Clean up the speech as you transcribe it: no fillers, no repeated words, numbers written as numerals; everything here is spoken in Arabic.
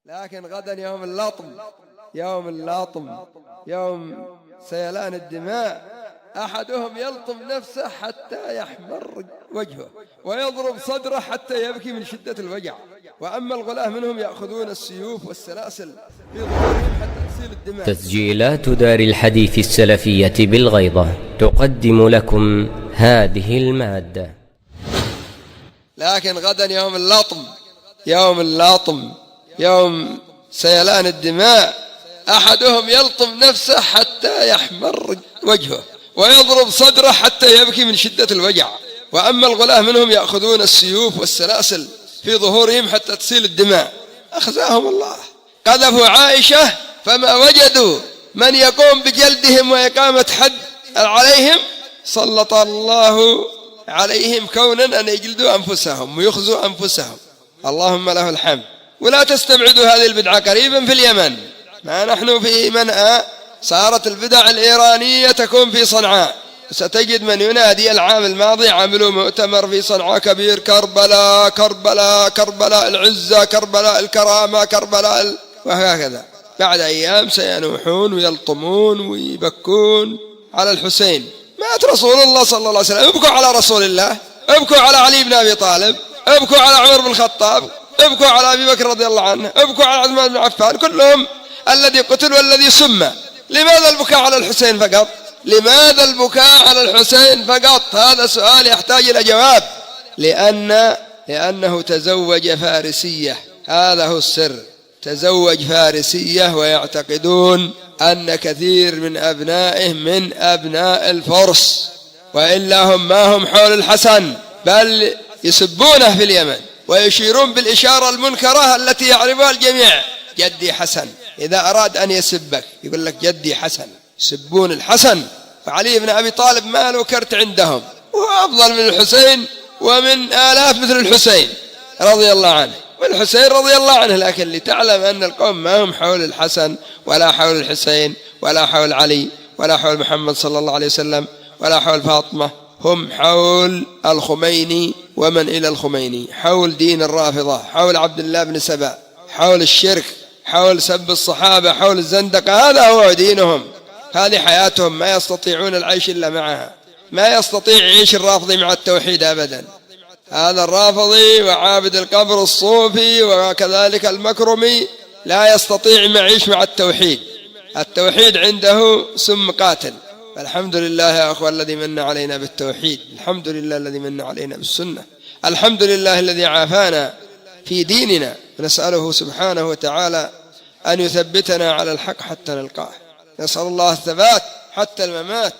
لكن غدا يوم اللطم، يوم اللطم، يوم سيلان الدماء. أحدهم يلطم نفسه حتى يحمر وجهه ويضرب صدره حتى يبكي من شدة الوجع. وأما الغلاة منهم يأخذون السيوف والسلاسل في ظهورهم حتى تسيل الدماء. تسجيلات دار الحديث السلفية بالغيضة تقدم لكم هذه المادة. لكن غدا يوم اللطم، يوم اللطم، يوم سيلان الدماء. أحدهم يلطم نفسه حتى يحمر وجهه ويضرب صدره حتى يبكي من شدة الوجع. وأما الغلاة منهم يأخذون السيوف والسلاسل في ظهورهم حتى تسيل الدماء. أخزاهم الله. قذفوا عائشة فما وجدوا من يقوم بجلدهم وإقامة حد عليهم، سلط الله عليهم كونا أن يجلدوا أنفسهم ويخزوا أنفسهم. اللهم له الحمد. ولا تستبعدوا هذه البدعة قريبا في اليمن، ما نحن في منأى صارت البدع الإيرانية تكون في صنعاء. ستجد من ينادي. العام الماضي عملوا مؤتمر في صنعاء كبير: كربلاء كربلاء كربلاء العزة، كربلاء الكرامة، كربلاء وهكذا. بعد أيام سينوحون ويلطمون ويبكون على الحسين. مات رسول الله صلى الله عليه وسلم. ابكوا على رسول الله، ابكوا على علي بن أبي طالب، ابكوا على عمر بن الخطاب، ابكوا على أبي بكر رضي الله عنه، ابكوا على عثمان بن عفان، كلهم الذي قتل والذي سمى. لماذا البكاء على الحسين فقط؟ لماذا البكاء على الحسين فقط؟ هذا سؤال يحتاج إلى جواب. لأنه تزوج فارسية، هذا هو السر. تزوج فارسية، ويعتقدون أن كثير من أبنائه من أبناء الفرس، وإلا هم ما هم حول الحسن، بل يسبونه في اليمن ويشيرون بالإشارة المنكرة التي يعرفها الجميع: جدي حسن. إذا أراد أن يسبك يقول لك جدي حسن. يسبون الحسن. وعلي بن أبي طالب ما له كرت عندهم، وهو أفضل من الحسين ومن آلاف مثل الحسين رضي الله عنه، والحسين رضي الله عنه. لكن لتعلم أن القوم ما هم حول الحسن ولا حول الحسين ولا حول علي ولا حول محمد صلى الله عليه وسلم ولا حول فاطمة، هم حول الخميني ومن إلى الخميني، حول دين الرافضة، حول عبد الله بن سبأ، حول الشرك، حول سب الصحابة، حول الزندقة. هذا هو دينهم، هذه حياتهم، ما يستطيعون العيش إلا معها. ما يستطيع يعيش الرافضي مع التوحيد أبدا. هذا الرافضي وعابد القبر الصوفي وكذلك المكرمي لا يستطيع يعيش مع التوحيد. التوحيد عنده سم قاتل. الحمد لله يا أخوة الذي من علينا بالتوحيد، الحمد لله الذي من علينا بالسنة، الحمد لله الذي عافانا في ديننا. نسأله سبحانه وتعالى أن يثبتنا على الحق حتى نلقاه. نسأل الله الثبات حتى الممات.